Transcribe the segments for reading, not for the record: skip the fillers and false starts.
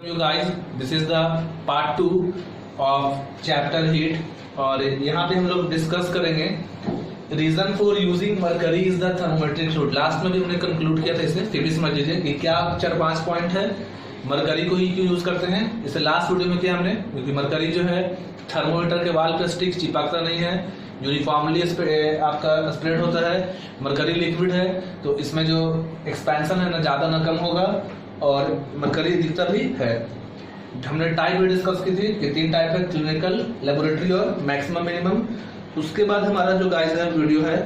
You guys, this is the part 2 of chapter heat और यहाँ पे हम लोग डिस्कस करेंगे reason for using mercury is the thermometric fluid. Last में भी हमने कंक्लूड किया था इसे, फिर भी समझ लीजिए कि क्या 4-5 पॉइंट है मरकरी को ही क्यों यूज करते हैं। इसे लास्ट वीडियो में किया हमने, क्योंकि मरकरी जो है थर्मोमीटर के वाल पे स्टिक चिपकता नहीं है, यूनिफॉर्मली आपका स्प्रेड होता है। मरकरी लिक्विड है तो इसमें जो एक्सपेंशन है ना ज्यादा ना कम होगा और मरकरी दिखता भी है। हमने टाइप भी डिस्कस की थी कि 3 टाइप है, क्लिनिकल, लेबोरेटरी और मैक्सिमम मिनिमम। उसके बाद हमारा जो गाइस है वीडियो है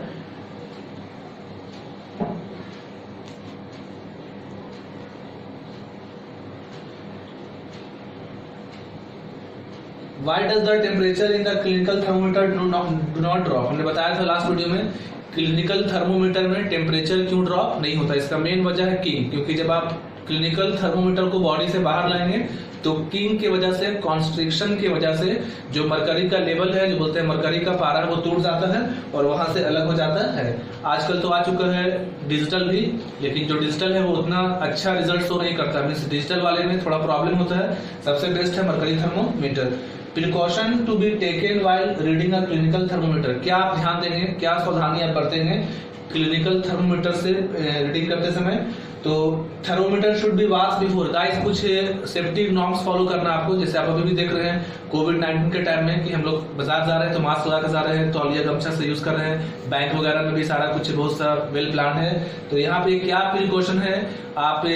Why does the temperature in the clinical thermometer do not drop? हमने बताया था लास्ट वीडियो में क्लिनिकल थर्मोमीटर में टेम्परेचर क्यों ड्रॉप नहीं होता। इसका मेन वजह है किंग, क्योंकि जब आप क्लिनिकल थर्मोमीटर को बॉडी से बाहर लाएंगे तो किंग की वजह से, कॉन्स्ट्रिक्शन की वजह से जो मरकरी का लेवल है, जो बोलते हैं मरकरी का पारा, वो टूट जाता है और वहां से अलग हो जाता है। आजकल तो आ चुका है डिजिटल भी, लेकिन जो डिजिटल है वो उतना अच्छा रिजल्ट शो नहीं करता। मीन्स डिजिटल वाले में थोड़ा प्रॉब्लम होता है। सबसे बेस्ट है mercury thermometer. Precaution to be taken while reading a clinical thermometer. क्या आप ध्यान देंगे, क्या सावधानी आप बरतेंगे क्लिनिकल थर्मोमीटर से रीडिंग करते समय? तो thermometer should be wash before. Guys कुछ सेफ्टी नॉर्म्स फॉलो करना आपको, जैसे आप अभी भी देख रहे हैं कोविड-19 के टाइम में कि हम लोग बाजार जा रहे हैं तो मास्क लगा के जा रहे हैं, तौलिया गमछा से यूज कर रहे हैं। बैंक वगैरह में भी सारा कुछ बहुत सा वेल प्लान है। तो यहाँ पे क्या प्रिकॉशन है आप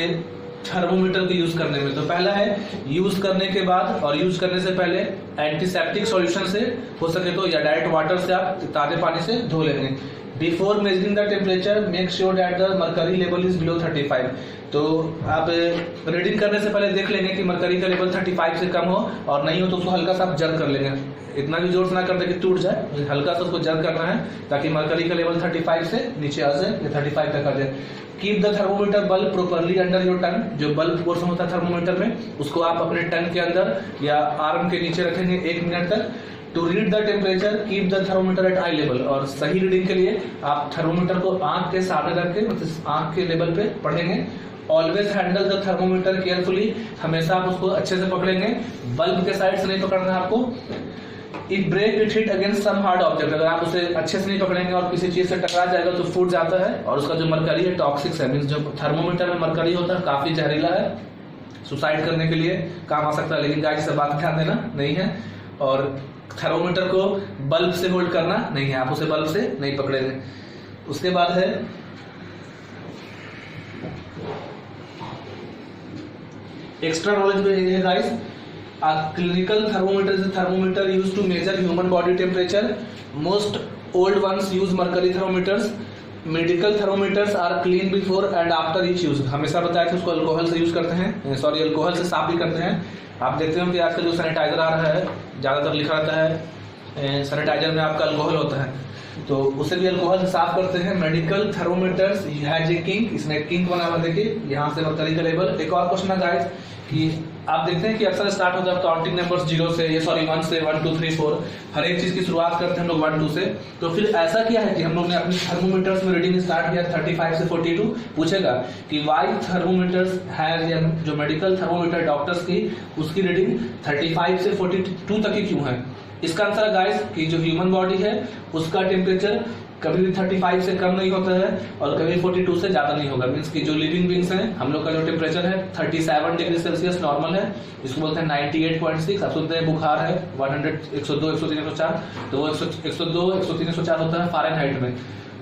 थर्मोमीटर को यूज करने में? तो पहला है यूज करने के बाद और यूज करने से पहले एंटीसेप्टिक सॉल्यूशन से हो सके तो, या डायरेक्ट वाटर से आप ताजे पानी से धो लेंगे। Before measuring the temperature make sure that the mercury level is below 35। तो आप रीडिंग करने से पहले देख लेंगे कि मरकरी का लेवल 35 से कम हो, और नहीं हो तो उसको हल्का सा आप जर्क कर लेंगे। इतना भी जोर से ना कर दे कि टूट जाए, हल्का सा उसको जर्क करना है ताकि मरकरी का लेवल 35 से नीचे आ जाए या 35 तक आ जाए। Keep the thermometer bulb properly under your tongue. जो बल्ब पोर्शन होता है थर्मोमीटर में, उसको आप अपने टंग के अंदर या आर्म के नीचे रखेंगे 1 मिनट तक। To read the temperature keep the thermometer at eye level. और सही रीडिंग के लिए आप थर्मोमीटर को आंख के सामने रख के, मतलब आंख के लेवल पे पढ़ेंगे। Always handle the thermometer carefully. हमेशा आप उसको अच्छे से पकड़ेंगे, बल्ब के साइड से नहीं पकड़ना है आपको। If break it hit against some hard object. अगर आप उसे अच्छे से नहीं पकड़ेंगे और किसी चीज से टकरा जाएगा तो फूट जाता है। और उसका जो मरकरी है टॉक्सिक है, मीन्स जो थर्मोमीटर में मरकरी होता है काफी जहरीला है, सुसाइड करने के लिए काम आ सकता है। लेकिन गाइस सब बात ध्यान देना नहीं है। और थर्मोमीटर को बल्ब से होल्ड करना नहीं है, आप उसे बल्ब से नहीं पकड़ेंगे। उसके बाद है एक्स्ट्रा नॉलेज में है guys. A clinical thermometer is a thermometer used to measure human body temperature. Most old ones use mercury thermometers. Medical thermometers are clean before and after each use. हमेशा बताया कि उसको अल्कोहल से use करते हैं, sorry alcohol से साफ भी करते हैं। आप देखते हो कि आजकल जो सैनिटाइजर आ रहा है ज्यादातर लिखा रहता है सैनिटाइजर में आपका अल्कोहल होता है, तो उसे भी अल्कोहल से साफ करते हैं। Medical thermometers has a king. इसने किंग बना हुआ, देखिए यहाँ से मरकरी का लेवल। एक और क्वेश्चन है गाइस कि आप देखते हैं कि अक्सर स्टार्ट होता है काउंटिंग नंबर्स 0 से, ये सॉरी 1 से, 1 2 3 4, हर एक चीज की शुरुआत करते हैं हम लोग 1 2 से। तो फिर ऐसा क्या है कि हम लोग ने अपनी थर्मोमीटर्स में रीडिंग स्टार्ट किया 35 से 42। पूछेगा कि वाई थर्मोमीटर्स हैज, जो मेडिकल थर्मोमीटर डॉक्टर्स की, उसकी रीडिंग 35 से 42 तक ही क्यों है? इसका आंसर है गाइस कि जो ह्यूमन बॉडी है उसका टेम्परेचर कभी भी 35 से कम नहीं होता है और कभी 42 से ज्यादा नहीं होगा। मीन्स कि जो लिविंग बींग्स हैं, हम लोग का जो टेम्परेचर है 37 डिग्री सेल्सियस नॉर्मल है। इसको बोलते हैं 98.6। आप सुनते हैं बुखार है 100, 102, 103, 104, तो वो 102, 103, 104 होता है फ़ारेनहाइट में।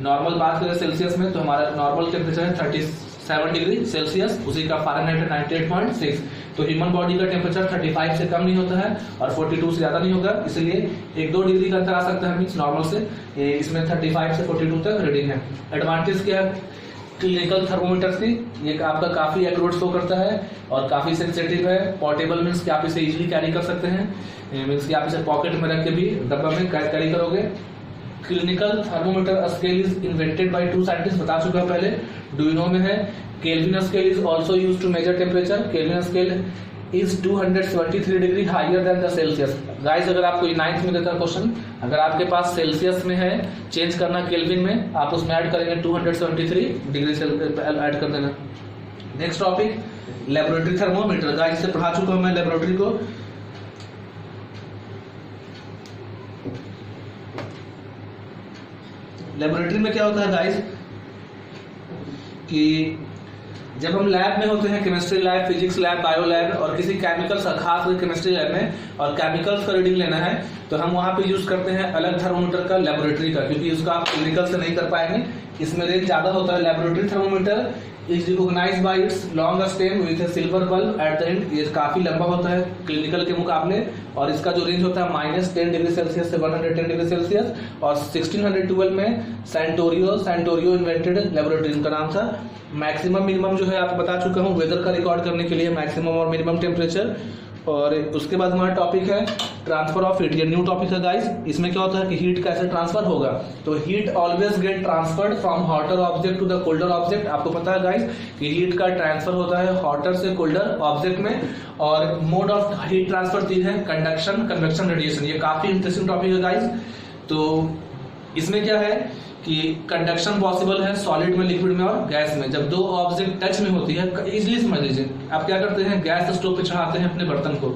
नॉर्मल बात करें सेल्सियस में तो हमारा नॉर्मल टेम्परेचर है 37 डिग्री सेल्सियस, उसी का फ़ारेनहाइट है 98.6। तो ह्यूमन बॉडी का टेम्परेचर 35 से कम नहीं होता है और 42 से ज्यादा नहीं होगा, इसलिए 1-2 डिग्री का अंतर आ सकता है मीन्स नॉर्मल से। इसमें 35 से 42 तक रीडिंग है। एडवांटेज क्या है क्लिनिकल थर्मोमीटर्स की? ये आपका काफी एक्यूरेट शो करता है और काफी सेंसिटिव है। पोर्टेबल मीन्स कि आप इसे इजीली कैरी कर सकते हैं, मीन्स कि आप इसे पॉकेट में रख के भी डब्बा में कैरी करोगे। Clinical thermometer scale is invented by 2 scientist, बता चुका पहले, डू यू नो में है। Kelvin scale is also use to measure temperature. Kelvin scale is 273 degree higher than the Celsius. Guys अगर आपको 9th में देता क्वेश्चन, अगर आपके पास सेल्सियस में है, चेंज करना केल्विन में, आप उसमें ऐड करेंगे 273 डिग्री ऐड कर देना। Next topic laboratory thermometer, guys से पढ़ा चुका हूं मैं लेबोरेटरी को। लेबोरेटरी में क्या होता है गाइस कि जब हम लैब में होते हैं, chemistry lab, physics lab, bio lab और किसी केमिकल्स का, खास केमिस्ट्री लैब में और केमिकल्स का रीडिंग लेना है तो हम वहां पे यूज करते हैं अलग थर्मोमीटर का, लेबोरेटरी का, क्योंकि उसका आप क्लिनिकल से नहीं कर पाएंगे, इसमें रेंज ज्यादा होता है। Laboratory thermometer is recognized by its long stem with a silver bulb at the end. ये काफी लंबा होता है क्लिनिकल के मुकाबले और इसका जो रेंज होता है -10 डिग्री सेल्सियस से 110 डिग्री सेल्सियस। और 1612 में सैंटोरियो इन्वेंटेड लेबोरेटरी, उनका नाम था। मैक्सिमम मिनिमम जो है आपको बता चुका हूँ, वेदर का रिकॉर्ड करने के लिए मैक्सिमम और मिनिमम टेम्परेचर। और उसके बाद हमारा टॉपिक है ट्रांसफर ऑफ हीट, ये न्यू टॉपिक है गाइस। इसमें क्या होता है कि हीट कैसे ट्रांसफर होगा, तो heat always get transferred from hotter object to the colder object. आपको पता है गाइस कि हीट का ट्रांसफर होता है हॉटर से कोल्डर ऑब्जेक्ट में। और मोड ऑफ हीट ट्रांसफर तीन है, कंडक्शन, कन्वेक्शन, रेडिएशन। ये काफी इंटरेस्टिंग टॉपिक है गाइस। तो इसमें क्या है कि कंडक्शन पॉसिबल है सॉलिड में, लिक्विड में और गैस में। जब दो ऑब्जेक्ट टच में होती है, इजीली समझ लीजिए, आप क्या करते हैं, गैस स्टोव पे चढ़ाते हैं अपने बर्तन को।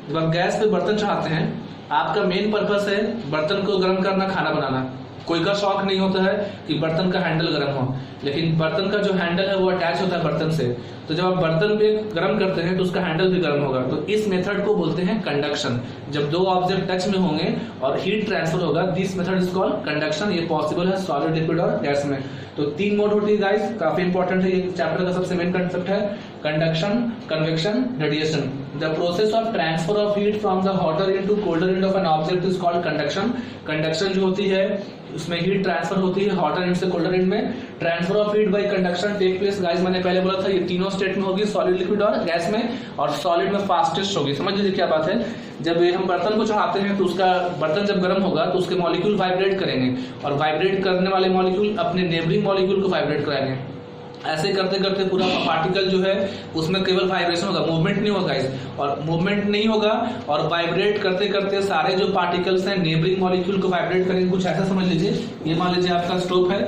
जब आप गैस पे बर्तन चढ़ाते हैं, आपका मेन पर्पस है बर्तन को गर्म करना, खाना बनाना। कोई का शौक नहीं होता है कि बर्तन का हैंडल गर्म हो, लेकिन बर्तन का जो हैंडल है वो अटैच होता है बर्तन से। तो जब आप बर्तन पे गर्म करते हैं तो उसका हैंडल भी गर्म होगा। तो इस मेथड को बोलते हैं कंडक्शन। जब दो ऑब्जेक्ट टच में होंगे और हीट ट्रांसफर होगा, this method is called conduction. ये पॉसिबल है सॉलिड, लिक्विड और गैस में। तो तीन मोड होती है गाइस, काफी इंपॉर्टेंट है, ये चैप्टर का सबसे मेन कंसेप्ट है। Conduction, convection, radiation. The process of transfer of heat from the hotter into colder end of an object is called conduction. Conduction जो होती है उसमें हीट ट्रांसफर होती है हॉटर एंड से कोल्डर एंड में। Transfer of heat by conduction take place guys, मैंने पहले बोला था ये तीनों स्टेट में होगी, सॉलिड, लिक्विड और गैस में। और सॉलिड में फास्टेस्ट होगी। समझ लीजिए क्या बात है, जब हम बर्तन को चढ़ाते हैं तो उसका बर्तन जब गर्म होगा तो उसके मॉलिक्यूल वाइब्रेट करेंगे और वाइब्रेट करने वाले मॉलिक्यूल अपने नेबरिंग मॉलिक्यूल को वाइब्रेट कराएंगे। ऐसे करते करते पूरा पार्टिकल जो है उसमें केवल वाइब्रेशन होगा, मूवमेंट नहीं होगा गाइस। और मूवमेंट नहीं होगा और वाइब्रेट करते करते सारे जो पार्टिकल्स हैं नेबरिंग मॉलिक्यूल को वाइब्रेट करेंगे। कुछ ऐसा समझ लीजिए, ये मान लीजिए आपका स्टोव है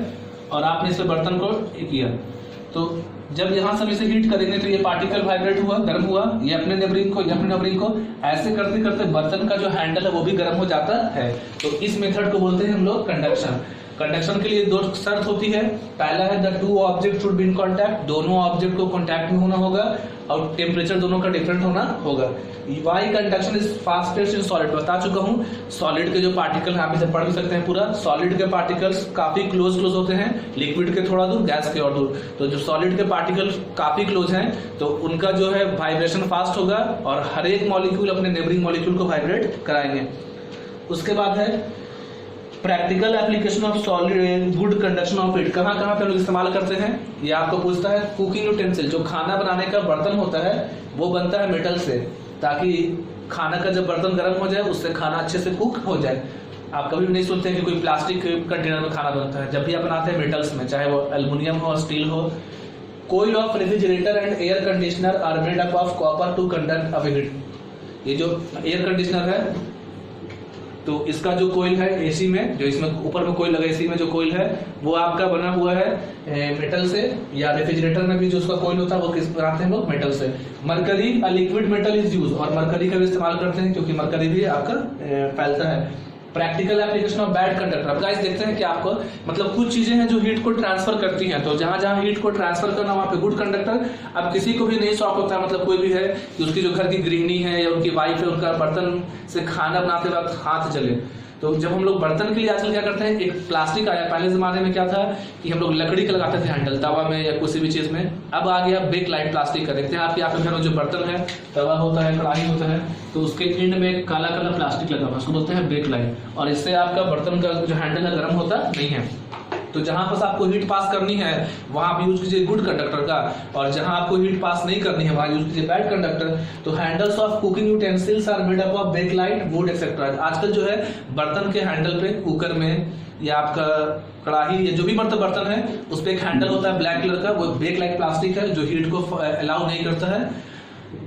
और आपने इस बर्तन को किया, तो जब यहां से हम इसे हीट करेंगे तो ये पार्टिकल वाइब्रेट हुआ, गर्म हुआ, ये अपने नेबरिंग को ऐसे करते करते बर्तन का जो हैंडल है वो भी गर्म हो जाता है। तो इस मेथड को बोलते हैं हम लोग कंडक्शन। कंडक्शन के लिए दो शर्त होती है। पहला है the two object should be in contact, दोनों ऑब्जेक्ट को कांटेक्ट में होना होगा और टेम्परेचर दोनों का डिफरेंट होना होगा। Why conduction is fastest in solid, बता चुका हूं। सॉलिड के जो पार्टिकल, आप इसे पढ़ भी सकते हैं पूरा। सॉलिड के पार्टिकल्स काफी क्लोज होते हैं, लिक्विड के थोड़ा दूर, गैस के और दूर। तो जो सॉलिड के पार्टिकल काफी क्लोज हैं तो उनका जो है वाइब्रेशन फास्ट होगा और हर एक मॉलिक्यूल अपने नेबरिंग मॉलिक्यूल को वाइब्रेट कराएंगे। उसके बाद है practical application of solid good conduction of heat. कहाँ कहाँ पे लोग इस्तेमाल करते हैं, ये आपको पूछता है। कुकिंग यूटेंसिल, जो खाना बनाने का बर्तन होता है वो बनता है मेटल से, ताकि खाना का जब बर्तन गर्म हो जाए उससे खाना अच्छे से कुक हो जाए। आप कभी भी नहीं सुनते हैं कि कोई प्लास्टिक कंटेनर में खाना बनता है। जब भी आप बनाते हैं मेटल्स में, चाहे वो एल्युमिनियम हो, स्टील हो। Coil of refrigerator and air conditioner are made up of copper to conduct away heat. ये जो एयर कंडीशनर है तो इसका जो कोयल है एसी में, जो इसमें ऊपर में कोयल लगा एसी में जो कोयल है वो आपका बना हुआ है मेटल से, या रेफ्रिजरेटर में भी जो उसका कोयल होता है वो किस बनाते हैं लोग, मेटल से। Mercury a liquid metal is use, और मरकरी का भी इस्तेमाल करते हैं क्योंकि मरकरी भी आपका फैलता है। Practical application of bad conductor. अब गाइस देखते हैं कि आपको मतलब कुछ चीजें हैं जो हीट को ट्रांसफर करती हैं, तो जहां जहां हीट को ट्रांसफर करना वहां पे गुड कंडक्टर। अब किसी को भी नहीं शौक होता, मतलब कोई भी है कि उसकी जो घर की गृहिणी है या उनकी वाइफ है, उनका बर्तन से खाना बनाते वक्त हाथ जले। तो जब हम लोग बर्तन के लिए आजकल क्या करते हैं, एक प्लास्टिक आया। पहले जमाने में क्या था कि हम लोग लकड़ी का लगाते थे हैंडल, तवा में या किसी भी चीज में। अब आ गया बेक लाइट प्लास्टिक का। देखते हैं आपके यहाँ पे घर में जो बर्तन है, तवा होता है, कढ़ाई होता है, तो उसके एंड में एक काला काला प्लास्टिक लगा हुआ, उसको बोलते हैं बेक लाइट। और इससे आपका बर्तन का जो हैंडल है गर्म होता नहीं है। तो जहां पर आपको हीट पास करनी है वहां आप यूज कीजिए गुड कंडक्टर का, और जहां आपको हीट पास नहीं करनी है वहां यूज कीजिए बैड कंडक्टर। तो handles of cooking utensils are made up of Bakelite, wood etcetera. आजकल जो है बर्तन के हैंडल पे, कुकर में या आपका कढ़ाई या जो भी बर्तन है उस पर एक हैंडल होता है ब्लैक कलर का, वो बेकलाइट प्लास्टिक है जो हीट को अलाउ नहीं करता है।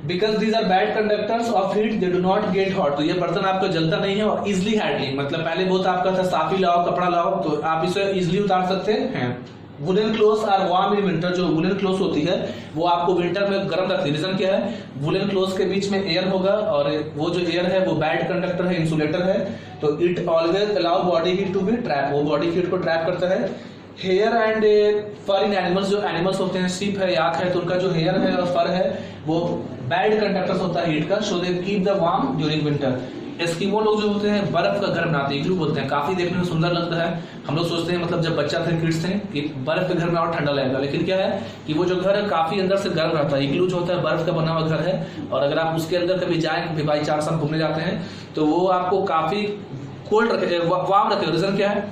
Because these are bad conductors of heat, they do not get hot. तो ये बर्तन आपका जलता नहीं है और इजिली हैंडलिंग, मतलब पहले बहुत आपका था साफी लाओ, कपड़ा लाओ, तो आप इसे इजिली उतार सकते हैं। Woollen cloth are warm in winter, जो वुलन क्लोथ होती है वो आपको विंटर में गर्म रखती है। रीजन क्या है, वुलन क्लोथ के बीच में एयर होगा और वो जो एयर है वो बैड कंडक्टर है, इंसुलेटर है, तो it always allow body heat to be trap, वो बॉडी हीट को ट्रैप करता है। Hair and fur in animals, जो एनिमल्स होते हैं, शीप है, याक है, तो उनका जो हेयर है और फर है वो बैड कंडक्टर्स होता है हीट का, so they keep the warm during winter. Eskimo लोग जो होते हैं बर्फ का घर बनाते हैं, इग्लू बोलते हैं, काफी देखने में सुंदर लगता है। हम लोग सोचते हैं मतलब जब बच्चा थे, किड्स थे, कि बर्फ के घर में और ठंडा लगेगा, लेकिन क्या है कि वो जो घर है काफी अंदर से गर्म रहता है। इग्लू जो होता है बर्फ का बना हुआ घर है, और अगर आप उसके अंदर कभी जाएं, कभी बाई चांस हम घूमने जाते हैं, तो वो आपको काफी कोल्ड रखे, वार्म रखेगा। रीजन क्या है,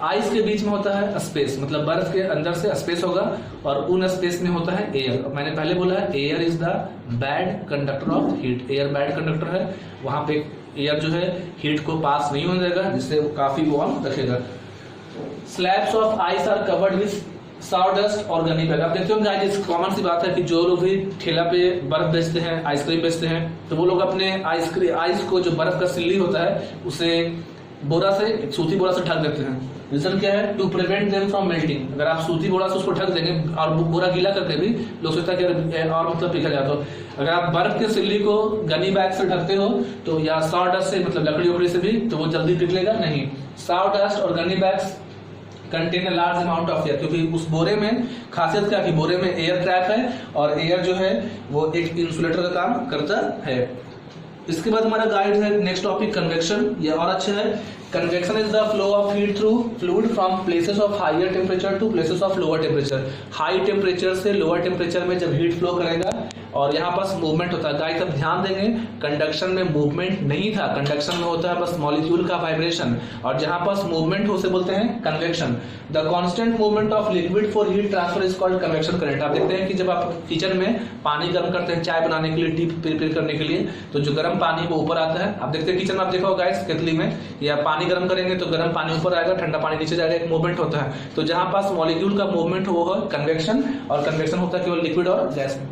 आइस के बीच में होता है स्पेस, मतलब बर्फ के अंदर से स्पेस होगा और उन स्पेस में होता है एयर। मैंने पहले बोला है air is the bad conductor of heat, air bad conductor है, वहां पे एयर जो है हीट को पास नहीं होने देगा, जिससे वो काफी वार्म रखेगा। Slabs of ice are covered with sawdust और गनी बैग। आप देखते हो गाइस, कॉमन सी बात है कि जो लोग भी ठेला पे बर्फ बेचते हैं, आइसक्रीम बेचते हैं, तो वो लोग अपने आइस को, जो बर्फ का सिल्ली होता है, उसे बोरा से, सूती बोरा से ढक देते हैं। रीजन क्या है, to prevent them from melting. अगर आप सूती बोरा से उसको ढक देंगे और बोरा गीला करके भी लोग सोचता है कि और मतलब पिघल जाता हो। अगर आप बर्फ के सिल्ली को गनी बैग से ढकते हो तो, या सॉडस्ट से, मतलब लकड़ी उकड़ी से भी, तो वो जल्दी पिघलेगा नहीं। सॉडस्ट और Ghani bags contain a large amount of air, क्योंकि उस बोरे में खासियत क्या कि बोरे में एयर ट्रैप है और एयर जो है वो एक इंसुलेटर का काम करता है। इसके बाद हमारा गाइड है नेक्स्ट टॉपिक कन्वेक्शन, ये और अच्छा है। Convection is the flow of heat through fluid from places of higher temperature to places of lower temperature. High temperature से लोअर टेम्परेचर में जब हीट फ्लो करेगा और यहाँ पास मूवमेंट होता है। गाइस अब ध्यान देंगे, कंडक्शन में मूवमेंट नहीं था, कंडक्शन में होता है बस मॉलिक्यूल का वाइब्रेशन, और जहां पास मूवमेंट हो उसे बोलते हैं convection. The constant movement of liquid for heat transfer is called convection current. आप देखते हैं कि जब आप किचन में पानी गर्म करते हैं चाय बनाने के लिए, टी प्रिपेयर करने के लिए, तो जो गर्म पानी वो ऊपर आता है। आप देखते हैं किचन में, आप देखा होगा गाइस, केतली में या पानी गर्म करेंगे तो गर्म पानी ऊपर आएगा, ठंडा पानी नीचे जाएगा, एक मूवमेंट होता है। तो जहां पास मॉलिक्यूल का मूवमेंट हो वो है कन्वेक्शन, और कन्वेक्शन होता है केवल लिक्विड और गैस में।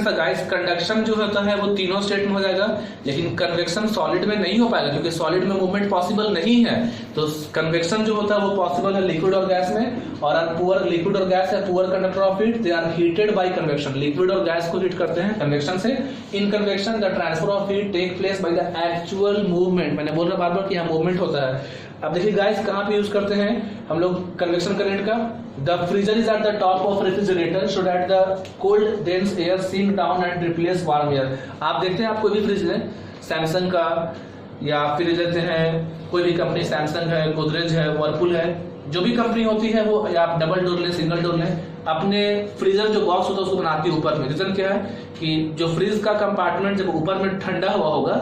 गाइस कंडक्शन जो होता है वो तीनों स्टेट में हो जाएगा, लेकिन कन्वेक्शन सॉलिड में नहीं हो पाएगा, क्योंकि सॉलिड में मूवमेंट पॉसिबल नहीं है। तो कन्वेक्शन जो होता है वो पॉसिबल है लिक्विड और गैस में, और पुअर लिक्विड और गैस है poor conductor of heat, they are heated by convection. Liquid और गैस को हीट करते हैं कन्वेक्शन से। In convection the transfer of heat take place by the actual movement. मैंने बोल रहा बार बार कि यहाँ मूवमेंट होता है। अब देखिए गाइस, कहाँ पे यूज करते हैं हम लोग कन्वेक्शन करंट का। The freezer is at the top of refrigerator so that the cold dense air sink down and replace warm air. आप देखते हैं, आप कोई भी फ्रिज लें, सैमसंग का, या फिर लेते हैं कोई भी कंपनी, सैमसंग है, गोदरेज है, वर्लपूल है, जो भी कंपनी होती है वो, या आप डबल डोर लें, सिंगल डोर लें, अपने फ्रीजर जो बॉक्स होता है उसको बनाती है ऊपर में। रीजन क्या है कि जो फ्रिज का कंपार्टमेंट जब ऊपर में ठंडा हुआ होगा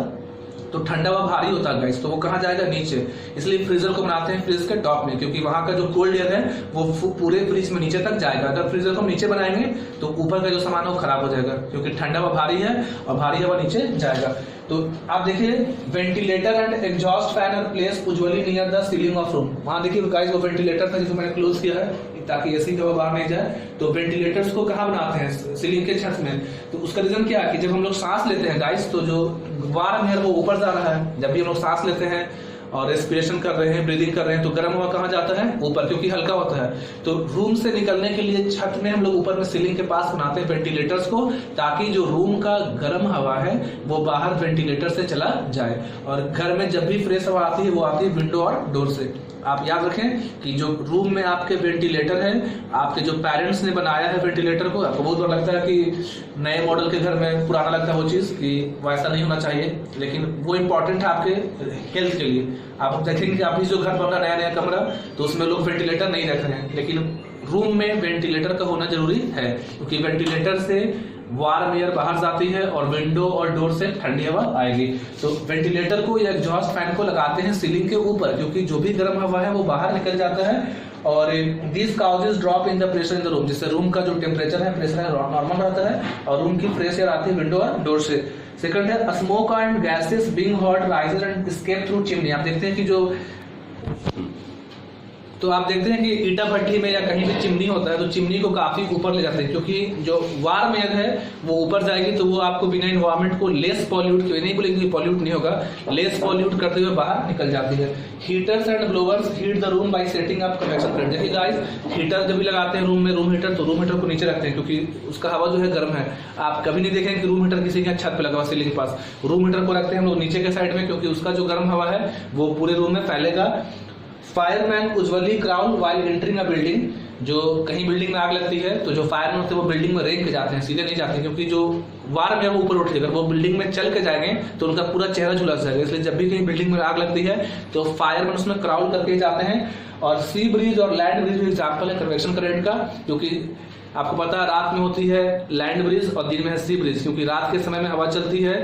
तो ठंडा हुआ भारी होता है गाइस, तो वो कहाँ जाएगा, नीचे। इसलिए फ्रीजर को बनाते हैं फ्रिज के टॉप में, क्योंकि वहां का जो कोल्ड एयर है वो पूरे फ्रिज में नीचे तक जाएगा। अगर फ्रीजर को नीचे बनाएंगे तो ऊपर का जो सामान है वो खराब हो जाएगा, क्योंकि ठंडा हवा भारी है और भारी हवा नीचे जाएगा। तो आप देखिए, ventilator and exhaust fan are place usually near the ceiling of room. वहां देखिए गाइस, वो वेंटिलेटर था जिसको मैंने क्लोज किया है ताकि एसी की हवा बाहर नहीं जाए। तो वेंटिलेटर्स को कहाँ बनाते हैं, सीलिंग के छत में। तो उसका रीजन क्या है कि जब हम लोग सांस लेते हैं गाइस, तो जो वार्म एयर वो ऊपर जा रहा है। जब भी हम लोग सांस लेते हैं और रेस्पिरेशन कर रहे हैं, ब्रीदिंग कर रहे हैं, तो गर्म हवा कहाँ जाता है, ऊपर, क्योंकि हल्का होता है। तो रूम से निकलने के लिए छत में हम लोग ऊपर में सीलिंग के पास बनाते हैं वेंटिलेटर्स को, ताकि जो रूम का गर्म हवा है वो बाहर वेंटिलेटर से चला जाए। और घर में जब भी फ्रेश हवा आती है वो आती है विंडो और डोर से। आप याद रखें कि जो रूम में आपके वेंटिलेटर है, आपके जो पेरेंट्स ने बनाया है वेंटिलेटर को, आपको बहुत बार लगता है कि नए मॉडल के घर में पुराना लगता है वो चीज, कि वैसा नहीं होना चाहिए, लेकिन वो इम्पोर्टेंट है आपके हेल्थ के लिए। आप देखेंगे कि आप जो घर बन रहा नया कमरा, तो उसमें लोग वेंटिलेटर नहीं रख रहे हैं, लेकिन रूम में वेंटिलेटर का होना जरूरी है, क्योंकि वेंटिलेटर से वार्म एयर बाहर जाती है और विंडो और डोर से ठंडी हवा आएगी। तो वेंटिलेटर को या एग्जॉस्ट फैन को लगाते हैं सीलिंग के ऊपर, क्योंकि जो भी गर्म हवा है वो बाहर निकल जाता है, और this causes drop in the pressure in the room, जिससे रूम का जो टेम्परेचर है, प्रेशर है, नॉर्मल रहता है, और रूम की फ्रेश एयर आती है विंडो और डोर से। सेकंड है smoke and gases being hot rises and escape through chimney. आप देखते हैं कि जो तो आप देखते हैं कि ईटा भट्टी में या कहीं भी चिमनी होता है तो चिमनी को काफी ऊपर ले जाते हैं, क्योंकि जो वार्म एयर है वो ऊपर जाएगी तो वो आपको बिना इन्वायरमेंट को लेस पॉल्यूट, नहीं बोलेंगे पॉल्यूट नहीं होगा, लेस पॉल्यूट करते हुए बाहर निकल जाती है। Heaters and blowers heat the room bye setting up convection current. देखिए गाइस, हीटर जब भी लगाते हैं रूम में, रूम हीटर, तो रूम हीटर को नीचे रखते हैं क्योंकि उसका हवा जो है गर्म है। आप कभी नहीं देखेंगे कि रूम हीटर किसी के छत पे लगा हुआ सीलिंग के पास, रूम हीटर को रखते हैं हम लोग नीचे के साइड में, क्योंकि उसका जो गर्म हवा है वो पूरे रूम में फैलेगा। Fireman usually crawl while entering a building. जो कहीं बिल्डिंग में आग लगती है तो जो फायरमैन होते हैं वो बिल्डिंग में रेंग के जाते हैं, सीधे नहीं जाते, क्योंकि जो वार्म है वो ऊपर उठती है। अगर वो बिल्डिंग में चल के जाएंगे तो उनका पूरा चेहरा झुलस जाएगा, इसलिए जब भी कहीं बिल्डिंग में आग लगती है तो फायरमैन उसमें क्राउल करके जाते हैं। और सी ब्रीज और लैंड ब्रीज भी एग्जाम्पल है कन्वेक्शन करंट का, क्योंकि आपको पता है रात में होती है लैंड ब्रीज और दिन में है सी ब्रीज, क्योंकि रात के समय में हवा चलती है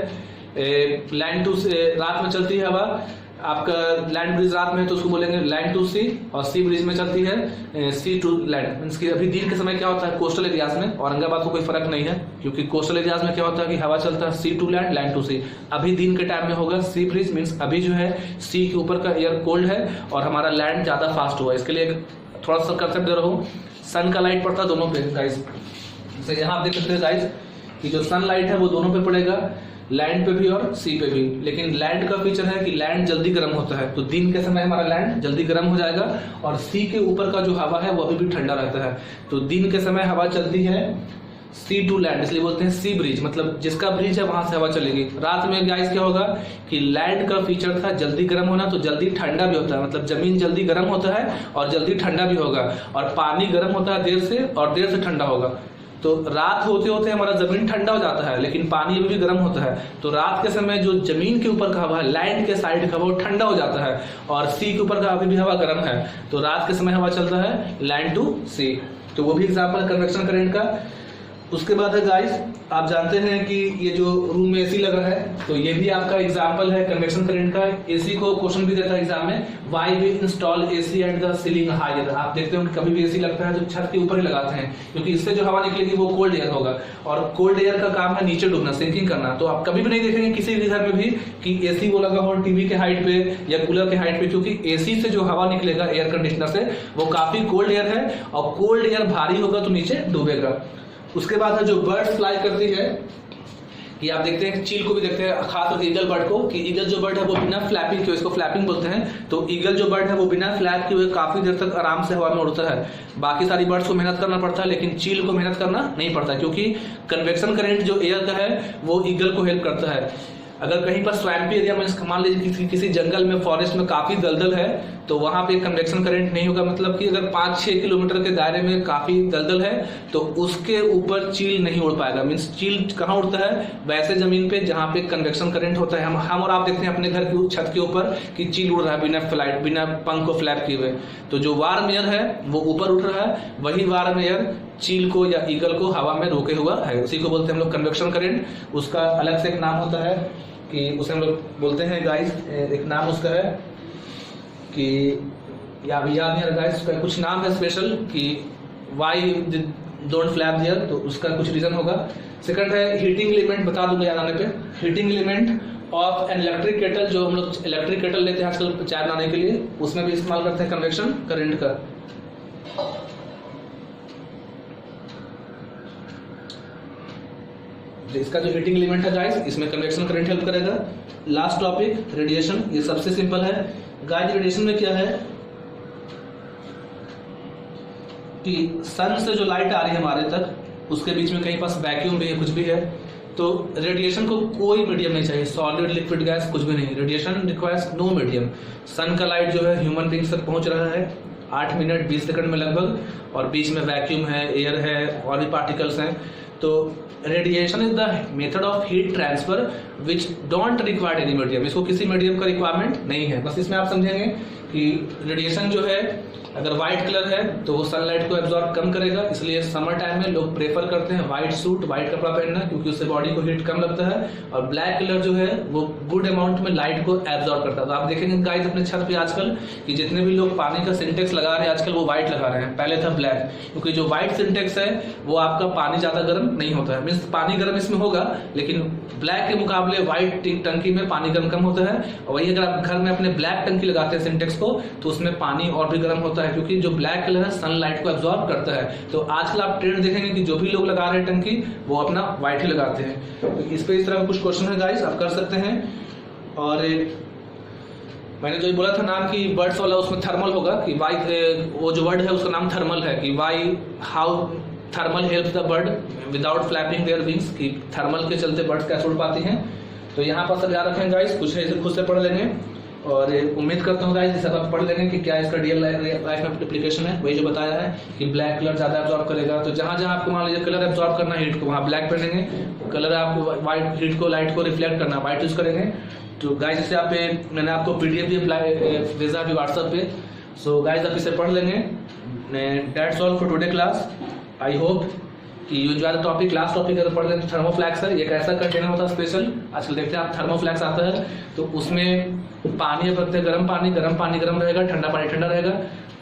लैंड टू, रात में चलती है हवा, आपका लैंड ब्रिज रात में है तो उसको बोलेंगे लैंड टू सी, और सी ब्रिज में चलती है सी टू लैंड। मींस कि अभी दिन के समय क्या होता है कोस्टल एरियाज में, औरंगाबाद को कोई फर्क नहीं है, क्योंकि कोस्टल एरियाज में क्या होता है कि हवा चलता है सी टू लैंड, लैंड टू सी। अभी दिन के टाइम में होगा सी ब्रिज, मीन्स अभी जो है सी के ऊपर का एयर कोल्ड है और हमारा लैंड ज्यादा फास्ट हुआ है। इसके लिए थोड़ा सा कंसेप्ट दे रहा हूँ, सन का लाइट पड़ता है दोनों पे गाइस। जैसे यहाँ आप देख सकते हैं गाइस कि जो सन लाइट है वो दोनों पे पड़ेगा, लैंड पे भी और सी पे भी। लेकिन लैंड का फीचर है कि लैंड जल्दी गर्म होता है, तो दिन के समय हमारा लैंड जल्दी गर्म हो जाएगा और सी के ऊपर का जो हवा है वो अभी भी ठंडा रहता है। तो दिन के समय हवा चलती है सी टू लैंड, इसलिए बोलते हैं सी ब्रिज, मतलब जिसका ब्रिज है वहां से हवा चलेगी। रात में गाइस क्या होगा कि लैंड का फीचर था जल्दी गर्म होना, तो जल्दी ठंडा भी होता है, मतलब जमीन जल्दी गर्म होता है और जल्दी ठंडा भी होगा, और पानी गर्म होता है देर से और देर से ठंडा होगा। तो रात होते होते हमारा जमीन ठंडा हो जाता है लेकिन पानी अभी भी गर्म होता है। तो रात के समय जो जमीन के ऊपर का हवा है, लैंड के साइड का हवा, वो ठंडा हो जाता है और सी के ऊपर का अभी भी हवा गर्म है, तो रात के समय हवा चलता है लैंड टू सी। तो वो भी एग्जाम्पल है कन्वेक्शन करंट का। उसके बाद है गाइस, आप जानते हैं कि ये जो रूम में एसी लग रहा है, तो ये भी आपका एग्जांपल है कन्वेक्शन करंट का। एसी को क्वेश्चन भी देता है एग्जाम में, why we install AC at the ceiling higher. आप देखते हैं कभी भी एसी लगता है तो छत के ऊपर ही लगाते हैं, क्योंकि इससे जो हवा निकलेगी वो कोल्ड एयर होगा, और कोल्ड एयर का काम है नीचे डूबना, सिंकिंग करना। तो आप कभी भी नहीं देखेंगे किसी भी घर में भी कि एसी वो लगा हो टीवी के हाइट पे या कूलर के हाइट पे, क्योंकि एसी से जो हवा निकलेगा एयर कंडीशनर से वो काफी कोल्ड एयर है, और कोल्ड एयर भारी होगा तो नीचे डूबेगा। उसके बाद है जो बर्ड फ्लाई करती है, कि आप देखते हैं चील को भी देखते हैं, खासतौर से ईगल बर्ड को, कि ईगल जो बर्ड है वो बिना फ्लैपिंग के, इसको फ्लैपिंग बोलते हैं, तो ईगल जो बर्ड है वो बिना फ्लैप के हुए काफी देर तक आराम से हवा में उड़ता है। बाकी सारी बर्ड्स को मेहनत करना पड़ता है लेकिन चील को मेहनत करना नहीं पड़ता, क्योंकि कन्वेक्शन करंट जो एयर का है वो ईगल को हेल्प करता है। अगर कहीं पर स्वैम्पी एरिया में, मान लीजिए किसी जंगल में, फॉरेस्ट में काफी दलदल है, तो वहां पे कन्वेक्शन करंट नहीं होगा, मतलब कि अगर 5-6 किलोमीटर के दायरे में काफी दलदल है तो उसके ऊपर चील नहीं उड़ पाएगा। मीन्स चील कहाँ उड़ता है, वैसे जमीन पे जहाँ पे कन्वेक्शन करंट होता है। हम और आप देखते हैं अपने घर की छत के ऊपर कि चील उड़ रहा है बिना फ्लाइट, बिना पंख को फ्लैप किए हुए। तो जो वार्म एयर है वो ऊपर उठ रहा है, वही वार्म एयर चील को या ईगल को हवा में रोके हुआ है, उसी को बोलते हैं हम लोग कन्वेक्शन करंट। उसका अलग से एक नाम होता है कि उसे हम लोग बोलते हैं गाइस, एक नाम उसका है कि याद नहीं आ रहा गाइस, उसका कुछ नाम है स्पेशल कि व्हाई डोंट फ्लैप देयर, तो उसका कुछ रीजन होगा। सेकंड है हीटिंग एलिमेंट, बता दूंगा याद आने पे। Heating element of an electric kettle, जो हम लोग इलेक्ट्रिक केटल लेते हैं आजकल चाय बनाने के लिए, उसमें भी इस्तेमाल करते हैं कन्वेक्शन करंट का। इसका जो हीटिंग एलिमेंट है गाइस, इसमें कन्वेक्शन करंट हेल्प करेगा। लास्ट टॉपिक रेडिएशन, ये सबसे सिंपल है गाइस। रेडिएशन में क्या है कि सन से जो लाइट आ रही है हमारे तक, उसके बीच में कहीं पास वैक्यूम भी है, कुछ भी है, तो रेडिएशन को कोई मीडियम नहीं चाहिए, सॉलिड लिक्विड गैस कुछ भी नहीं, रेडिएशन रिक्वायर्स नो मीडियम। सन का लाइट जो है ह्यूमन बींग्स तक पहुंच रहा है 8 मिनट 20 सेकंड में लगभग, और बीच में वैक्यूम है, एयर है और भी पार्टिकल्स हैं। तो radiation is the method of heat transfer which don't required any medium. इसको किसी मीडियम का रिक्वायरमेंट नहीं है। बस इसमें आप समझेंगे कि रेडिएशन जो है अगर व्हाइट कलर है तो वो सनलाइट को एब्जॉर्ब कम करेगा, इसलिए समर टाइम में लोग प्रेफर करते हैं व्हाइट सूट, व्हाइट कपड़ा पहनना, क्योंकि उससे बॉडी को हीट कम लगता है। और ब्लैक कलर जो है वो गुड अमाउंट में लाइट को एब्जॉर्ब करता है। तो आप देखेंगे गाइस अपने छत पे आजकल कि जितने भी लोग पानी का सिंटेक्स लगा रहे हैं आजकल वो व्हाइट लगा रहे हैं, पहले था ब्लैक, क्योंकि जो व्हाइट सिंटेक्स है वो आपका पानी ज्यादा गर्म नहीं होता है। मीन्स पानी गर्म इसमें होगा लेकिन ब्लैक के मुकाबले व्हाइट टंकी में पानी गर्म कम होता है। और वही अगर आप घर में अपने ब्लैक टंकी लगाते हैं सिंटेक्स को, तो उसमें पानी और भी गर्म होता है, क्योंकि जो ब्लैक कलर है सनलाइट को एब्जॉर्ब करता है। तो आजकल आप ट्रेंड देखेंगे कि जो भी लोग लगा रहे हैं टंकी वो अपना व्हाइट ही लगाते हैं। तो इस पे इस तरह का कुछ क्वेश्चन है गाइस, आप कर सकते हैं। और मैंने जो बोला था नाम कि बर्ड्स वाला, उसमें थर्मल होगा कि वाई, वो जो वर्ड है उसका नाम थर्मल है कि why how thermal helps the bird without flapping their wings, कि थर्मल के चलते बर्ड्स कैसे उड़ पाती हैं। तो यहाँ पर सब याद रखें गाइस, कुछ है इसे खुद से पढ़ लेंगे और उम्मीद करता हूँ गाइस इसे आप पढ़ लेंगे कि क्या इसका रियल लाइफ में एप्लीकेशन है। वही जो बताया है कि ब्लैक कलर ज़्यादा एब्जॉर्ब करेगा, तो जहाँ जहाँ आपको मान लीजिए कलर एब्जॉर्ब करना है हीट को, वहाँ ब्लैक पहनेंगे। कलर आपको वाइट हीट को लाइट को रिफ्लेक्ट करना, वाइट यूज़ करेंगे। तो गाइस इसे आप मैंने आपको PDF भी अप्लाई भेजा अभी व्हाट्सएप पे। सो गाइस आप इसे पढ़ लेंगे। That's all for today class. I hope कि you enjoy the topic. Last topic अगर पढ़ लें तो थर्मोफ्लैक्स है। एक ऐसा कंटेनर होता है स्पेशल, आजकल देखते हैं आप थर्मोफ्लैक्स आता है, तो उसमें पानी रखते हैं, गर्म पानी गर्म रहेगा, ठंडा पानी ठंडा रहेगा।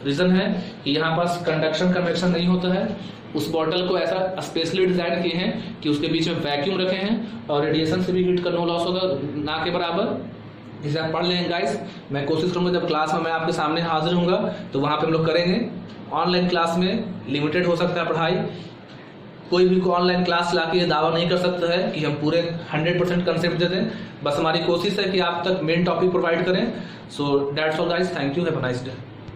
रीजन है कि यहाँ पास कंडक्शन कन्वेक्शन नहीं होता है। उस बॉटल को ऐसा स्पेशली डिजाइन किए हैं कि उसके बीच में वैक्यूम रखे हैं और रेडिएशन से भी हीट का नो लॉस होगा ना के बराबर। इसे आप पढ़ लेंगे गाइस। मैं कोशिश करूंगा जब क्लास में मैं आपके सामने हाजिर होऊंगा तो वहां पे हम लोग करेंगे। ऑनलाइन क्लास में लिमिटेड हो सकता है पढ़ाई, कोई भी ऑनलाइन क्लास लाके ये दावा नहीं कर सकता है कि हम पूरे 100% कंसेप्ट दे दें। बस हमारी कोशिश है कि आप तक मेन टॉपिक प्रोवाइड करें। So that's all guys, thank you, have a nice day.